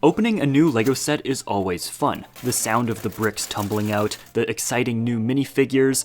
Opening a new LEGO set is always fun. The sound of the bricks tumbling out, the exciting new minifigures,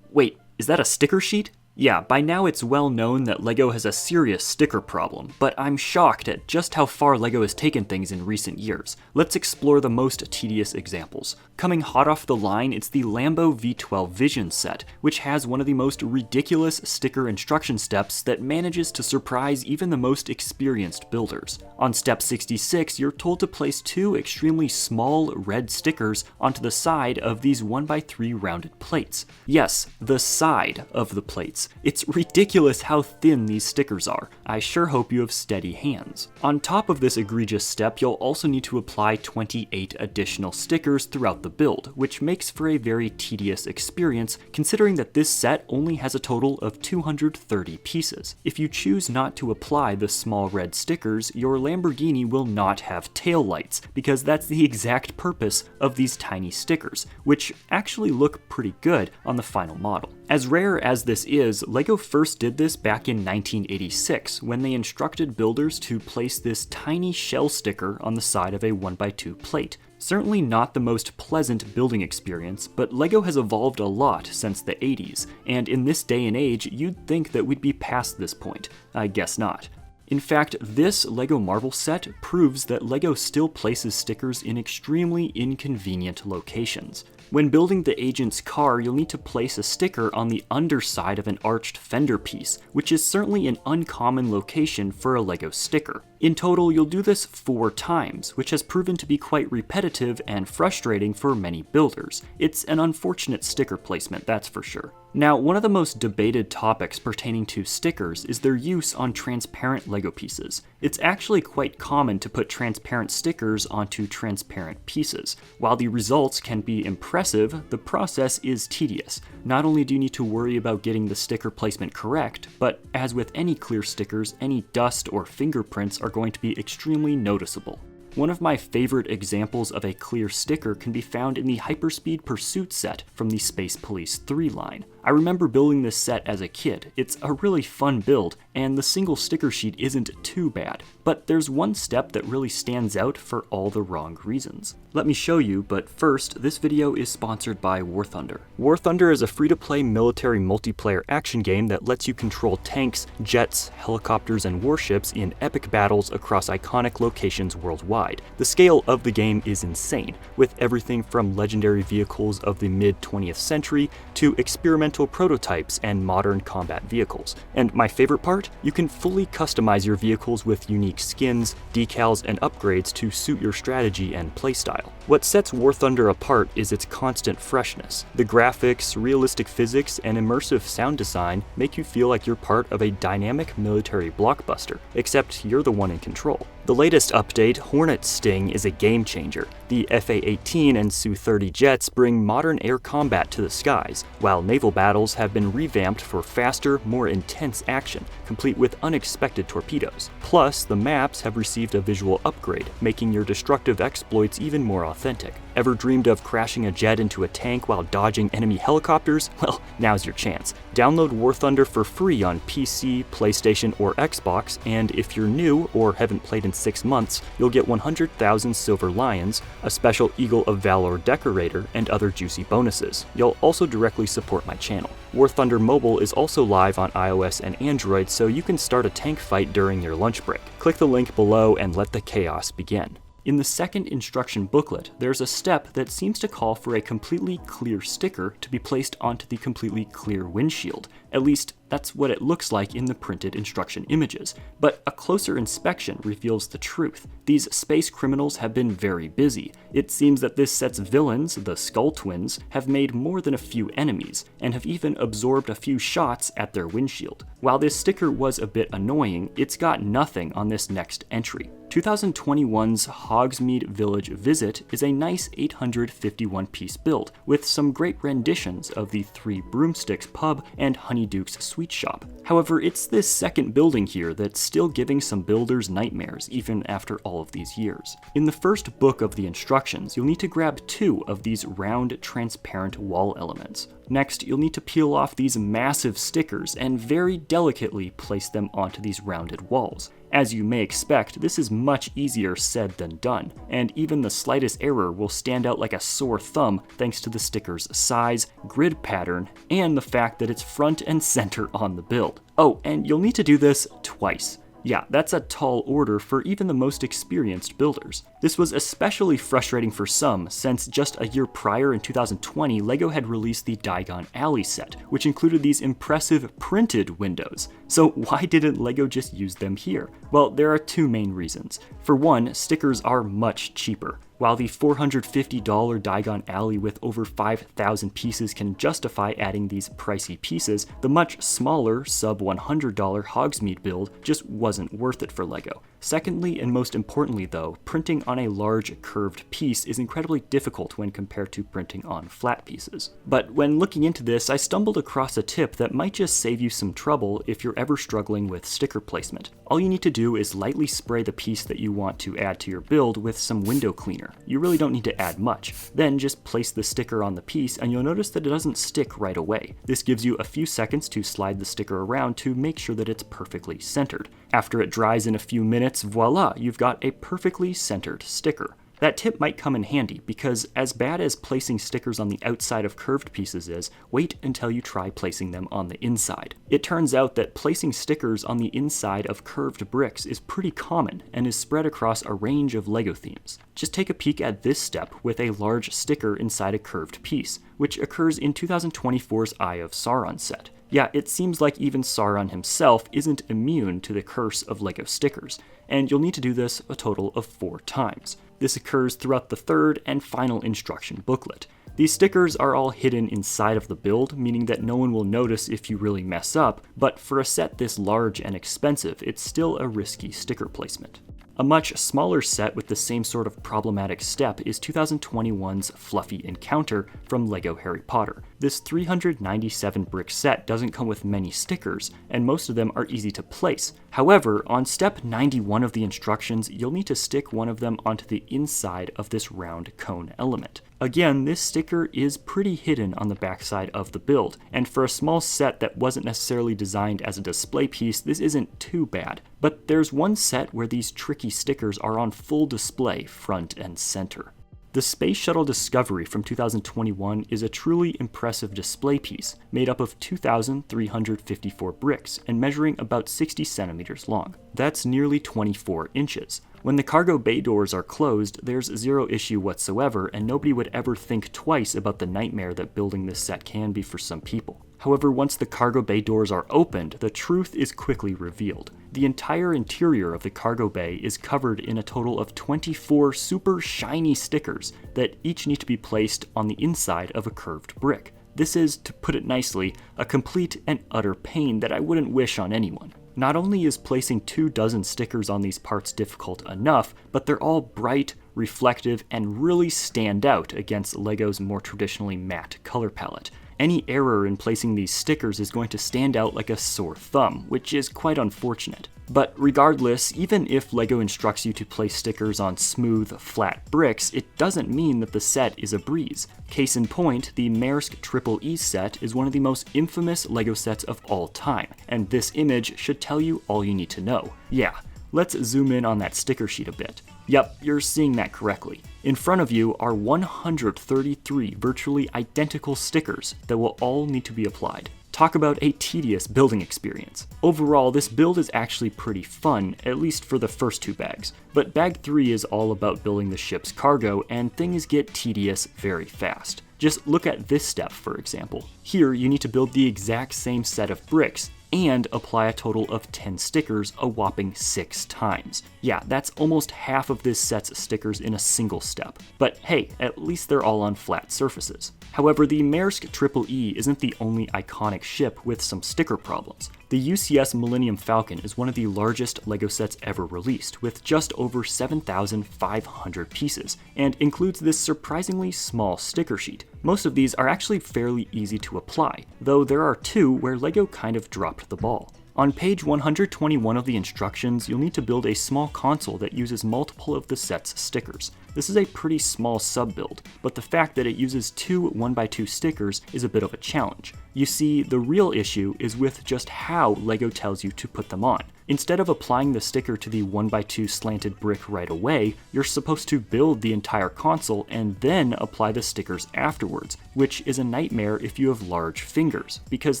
wait, is that a sticker sheet? Yeah, by now it's well known that LEGO has a serious sticker problem, but I'm shocked at just how far LEGO has taken things in recent years. Let's explore the most tedious examples. Coming hot off the line, it's the Lambo V12 Vision set, which has one of the most ridiculous sticker instruction steps that manages to surprise even the most experienced builders. On step 66, you're told to place two extremely small red stickers onto the side of these 1x3 rounded plates. Yes, the side of the plates. It's ridiculous how thin these stickers are. I sure hope you have steady hands. On top of this egregious step, you'll also need to apply 28 additional stickers throughout the build, which makes for a very tedious experience considering that this set only has a total of 230 pieces. If you choose not to apply the small red stickers, your Lamborghini will not have tail lights, because that's the exact purpose of these tiny stickers, which actually look pretty good on the final model. As rare as this is, LEGO first did this back in 1986 when they instructed builders to place this tiny shell sticker on the side of a 1x2 plate. Certainly not the most pleasant building experience, but LEGO has evolved a lot since the 80s, and in this day and age, you'd think that we'd be past this point. I guess not. In fact, this LEGO Marvel set proves that LEGO still places stickers in extremely inconvenient locations. When building the agent's car, you'll need to place a sticker on the underside of an arched fender piece, which is certainly an uncommon location for a LEGO sticker. In total, you'll do this 4 times, which has proven to be quite repetitive and frustrating for many builders. It's an unfortunate sticker placement, that's for sure. Now, one of the most debated topics pertaining to stickers is their use on transparent LEGO pieces. It's actually quite common to put transparent stickers onto transparent pieces. While the results can be impressive, the process is tedious. Not only do you need to worry about getting the sticker placement correct, but as with any clear stickers, any dust or fingerprints are going to be extremely noticeable. One of my favorite examples of a clear sticker can be found in the Hyperspeed Pursuit set from the Space Police 3 line. I remember building this set as a kid. It's a really fun build, and the single sticker sheet isn't too bad. But there's one step that really stands out for all the wrong reasons. Let me show you, but first, this video is sponsored by War Thunder. War Thunder is a free-to-play military multiplayer action game that lets you control tanks, jets, helicopters, and warships in epic battles across iconic locations worldwide. The scale of the game is insane, with everything from legendary vehicles of the mid-20th century to experimental prototypes and modern combat vehicles. And my favorite part? You can fully customize your vehicles with unique skins, decals, and upgrades to suit your strategy and playstyle. What sets War Thunder apart is its constant freshness. The graphics, realistic physics, and immersive sound design make you feel like you're part of a dynamic military blockbuster, except you're the one in control. The latest update, Hornet Sting, is a game changer. The FA-18 and Su-30 jets bring modern air combat to the skies, while naval battles have been revamped for faster, more intense action, complete with unexpected torpedoes. Plus, the maps have received a visual upgrade, making your destructive exploits even more authentic. Ever dreamed of crashing a jet into a tank while dodging enemy helicopters? Well, now's your chance. Download War Thunder for free on PC, PlayStation, or Xbox, and if you're new or haven't played in 6 months, you'll get 100,000 Silver Lions, a special Eagle of Valor decorator, and other juicy bonuses. You'll also directly support my channel. War Thunder Mobile is also live on iOS and Android, so you can start a tank fight during your lunch break. Click the link below and let the chaos begin. In the second instruction booklet, there's a step that seems to call for a completely clear sticker to be placed onto the completely clear windshield. At least, that's what it looks like in the printed instruction images. But a closer inspection reveals the truth. These space criminals have been very busy. It seems that this set's villains, the Skull Twins, have made more than a few enemies, and have even absorbed a few shots at their windshield. While this sticker was a bit annoying, it's got nothing on this next entry. 2021's Hogsmeade Village Visit is a nice 851-piece build, with some great renditions of the Three Broomsticks pub and Honeyduke's sweet shop. However, it's this second building here that's still giving some builders nightmares even after all of these years. In the first book of the instructions, you'll need to grab 2 of these round, transparent wall elements. Next, you'll need to peel off these massive stickers and very delicately place them onto these rounded walls. As you may expect, this is much easier said than done, and even the slightest error will stand out like a sore thumb thanks to the sticker's size, grid pattern, and the fact that it's front and center on the build. Oh, and you'll need to do this twice. Yeah, that's a tall order for even the most experienced builders. This was especially frustrating for some, since just a year prior in 2020, LEGO had released the Diagon Alley set, which included these impressive printed windows. So why didn't LEGO just use them here? Well, there are two main reasons. For one, stickers are much cheaper. While the $450 Diagon Alley with over 5,000 pieces can justify adding these pricey pieces, the much smaller, sub $100 Hogsmeade build just wasn't worth it for LEGO. Secondly, and most importantly though, printing on a large curved piece is incredibly difficult when compared to printing on flat pieces. But when looking into this, I stumbled across a tip that might just save you some trouble if you're ever struggling with sticker placement. All you need to do is lightly spray the piece that you want to add to your build with some window cleaner. You really don't need to add much. Then just place the sticker on the piece and you'll notice that it doesn't stick right away. This gives you a few seconds to slide the sticker around to make sure that it's perfectly centered. After it dries in a few minutes, voila, you've got a perfectly centered sticker. That tip might come in handy because as bad as placing stickers on the outside of curved pieces is, wait until you try placing them on the inside. It turns out that placing stickers on the inside of curved bricks is pretty common and is spread across a range of LEGO themes. Just take a peek at this step with a large sticker inside a curved piece, which occurs in 2024's Eye of Sauron set. Yeah, it seems like even Sauron himself isn't immune to the curse of LEGO stickers, and you'll need to do this a total of 4 times. This occurs throughout the third and final instruction booklet. These stickers are all hidden inside of the build, meaning that no one will notice if you really mess up, but for a set this large and expensive, it's still a risky sticker placement. A much smaller set with the same sort of problematic step is 2021's Fluffy Encounter from LEGO Harry Potter. This 397 brick set doesn't come with many stickers, and most of them are easy to place. However, on step 91 of the instructions, you'll need to stick one of them onto the inside of this round cone element. Again, this sticker is pretty hidden on the backside of the build, and for a small set that wasn't necessarily designed as a display piece, this isn't too bad. But there's one set where these tricky stickers are on full display front and center. The Space Shuttle Discovery from 2021 is a truly impressive display piece, made up of 2,354 bricks and measuring about 60 centimeters long. That's nearly 24 inches. When the cargo bay doors are closed, there's zero issue whatsoever, and nobody would ever think twice about the nightmare that building this set can be for some people. However, once the cargo bay doors are opened, the truth is quickly revealed. The entire interior of the cargo bay is covered in a total of 24 super shiny stickers that each need to be placed on the inside of a curved brick. This is, to put it nicely, a complete and utter pain that I wouldn't wish on anyone. Not only is placing 24 stickers on these parts difficult enough, but they're all bright, reflective, and really stand out against LEGO's more traditionally matte color palette. Any error in placing these stickers is going to stand out like a sore thumb, which is quite unfortunate. But regardless, even if LEGO instructs you to place stickers on smooth, flat bricks, it doesn't mean that the set is a breeze. Case in point, the Maersk Triple E set is one of the most infamous LEGO sets of all time, and this image should tell you all you need to know. Yeah, let's zoom in on that sticker sheet a bit. Yep, you're seeing that correctly. In front of you are 133 virtually identical stickers that will all need to be applied. Talk about a tedious building experience. Overall, this build is actually pretty fun, at least for the first 2 bags, but bag 3 is all about building the ship's cargo, and things get tedious very fast. Just look at this step, for example. Here, you need to build the exact same set of bricks, and apply a total of 10 stickers a whopping 6 times. Yeah, that's almost half of this set's stickers in a single step. But hey, at least they're all on flat surfaces. However, the Maersk Triple E isn't the only iconic ship with some sticker problems. The UCS Millennium Falcon is one of the largest LEGO sets ever released, with just over 7,500 pieces, and includes this surprisingly small sticker sheet. Most of these are actually fairly easy to apply, though there are 2 where LEGO kind of dropped the ball. On page 121 of the instructions, you'll need to build a small console that uses multiple of the set's stickers. This is a pretty small sub-build, but the fact that it uses 2 1x2 stickers is a bit of a challenge. You see, the real issue is with just how LEGO tells you to put them on. Instead of applying the sticker to the 1x2 slanted brick right away, you're supposed to build the entire console and then apply the stickers afterwards, which is a nightmare if you have large fingers, because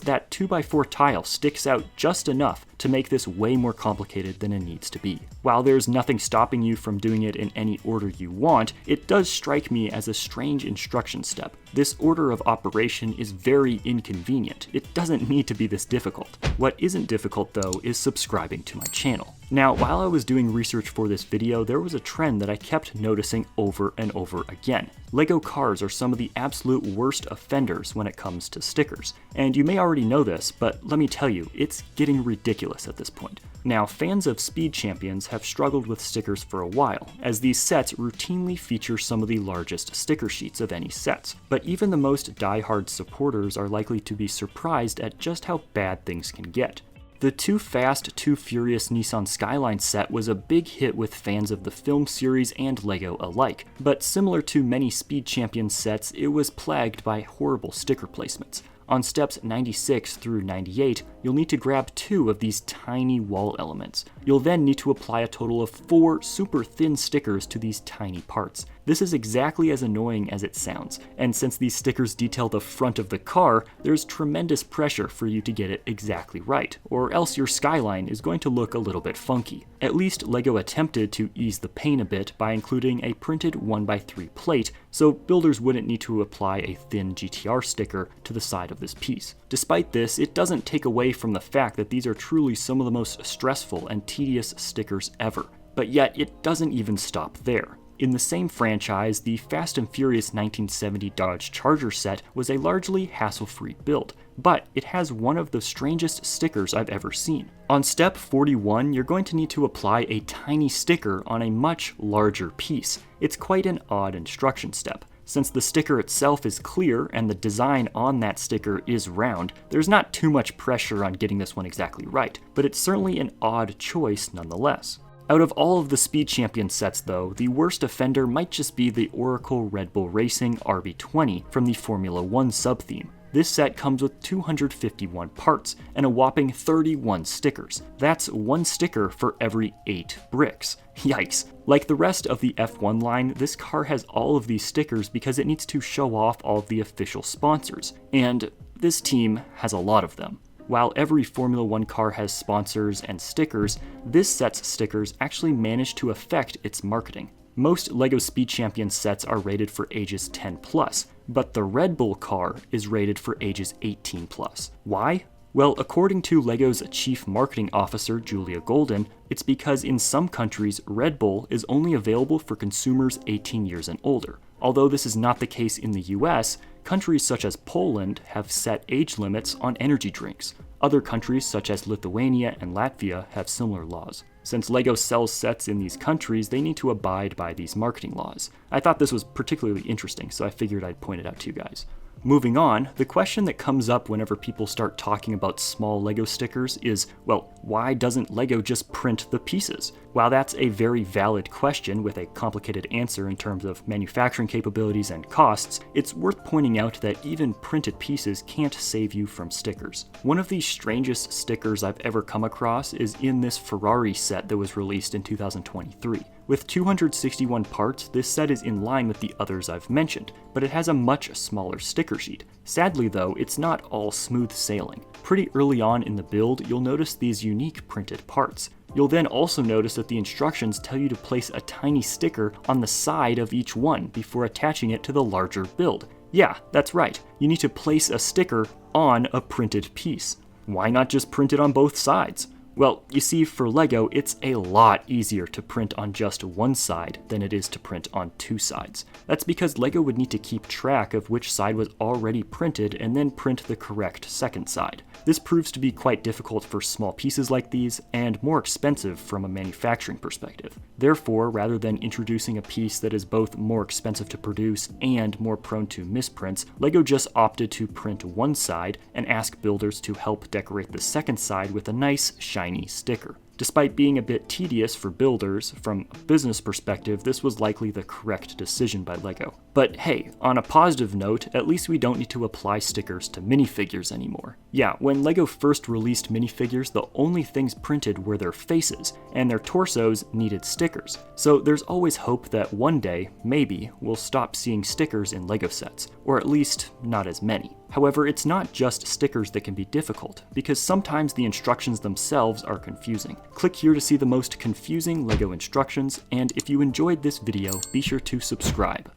that 2x4 tile sticks out just enough to make this way more complicated than it needs to be. While there's nothing stopping you from doing it in any order you want, it does strike me as a strange instruction step. This order of operation is very inconvenient. It doesn't need to be this difficult. What isn't difficult though is subscribing to my channel. Now, while I was doing research for this video, there was a trend that I kept noticing over and over again. LEGO cars are some of the absolute worst offenders when it comes to stickers. And you may already know this, but let me tell you, it's getting ridiculous at this point. Now, fans of Speed Champions have struggled with stickers for a while, as these sets routinely feature some of the largest sticker sheets of any sets. But even the most die-hard supporters are likely to be surprised at just how bad things can get. The Too Fast, Too Furious Nissan Skyline set was a big hit with fans of the film series and LEGO alike, but similar to many Speed Champions sets, it was plagued by horrible sticker placements. On steps 96 through 98, you'll need to grab 2 of these tiny wall elements. You'll then need to apply a total of 4 super thin stickers to these tiny parts. This is exactly as annoying as it sounds, and since these stickers detail the front of the car, there's tremendous pressure for you to get it exactly right, or else your skyline is going to look a little bit funky. At least LEGO attempted to ease the pain a bit by including a printed 1x3 plate, so builders wouldn't need to apply a thin GTR sticker to the side of this piece. Despite this, it doesn't take away from the fact that these are truly some of the most stressful and tedious stickers ever. But yet, it doesn't even stop there. In the same franchise, the Fast and Furious 1970 Dodge Charger set was a largely hassle-free build, but it has one of the strangest stickers I've ever seen. On step 41, you're going to need to apply a tiny sticker on a much larger piece. It's quite an odd instruction step. Since the sticker itself is clear and the design on that sticker is round, there's not too much pressure on getting this one exactly right, but it's certainly an odd choice nonetheless. Out of all of the Speed Champion sets though, the worst offender might just be the Oracle Red Bull Racing RB20 from the Formula 1 sub-theme. This set comes with 251 parts and a whopping 31 stickers. That's 1 sticker for every 8 bricks. Yikes. Like the rest of the F1 line, this car has all of these stickers because it needs to show off all of the official sponsors, and this team has a lot of them. While every Formula 1 car has sponsors and stickers, this set's stickers actually manage to affect its marketing. Most LEGO Speed Champions sets are rated for ages 10+, but the Red Bull car is rated for ages 18+. Why? Well, according to LEGO's Chief Marketing Officer, Julia Golden, it's because in some countries, Red Bull is only available for consumers 18 years and older. Although this is not the case in the US, countries such as Poland have set age limits on energy drinks. Other countries such as Lithuania and Latvia have similar laws. Since LEGO sells sets in these countries, they need to abide by these marketing laws. I thought this was particularly interesting, so I figured I'd point it out to you guys. Moving on, the question that comes up whenever people start talking about small LEGO stickers is, well, why doesn't LEGO just print the pieces? While that's a very valid question with a complicated answer in terms of manufacturing capabilities and costs, it's worth pointing out that even printed pieces can't save you from stickers. One of the strangest stickers I've ever come across is in this Ferrari set that was released in 2023. With 261 parts, this set is in line with the others I've mentioned, but it has a much smaller sticker sheet. Sadly though, it's not all smooth sailing. Pretty early on in the build, you'll notice these unique printed parts. You'll then also notice that the instructions tell you to place a tiny sticker on the side of each one before attaching it to the larger build. Yeah, that's right, you need to place a sticker on a printed piece. Why not just print it on both sides? Well, you see, for LEGO, it's a lot easier to print on just one side than it is to print on 2 sides. That's because LEGO would need to keep track of which side was already printed and then print the correct second side. This proves to be quite difficult for small pieces like these, and more expensive from a manufacturing perspective. Therefore, rather than introducing a piece that is both more expensive to produce and more prone to misprints, LEGO just opted to print one side and ask builders to help decorate the second side with a nice, shiny sticker. Despite being a bit tedious for builders, from a business perspective, this was likely the correct decision by LEGO. But hey, on a positive note, at least we don't need to apply stickers to minifigures anymore. Yeah, when LEGO first released minifigures, the only things printed were their faces, and their torsos needed stickers. So there's always hope that one day, maybe, we'll stop seeing stickers in LEGO sets, or at least not as many. However, it's not just stickers that can be difficult, because sometimes the instructions themselves are confusing. Click here to see the most confusing LEGO instructions, and if you enjoyed this video, be sure to subscribe.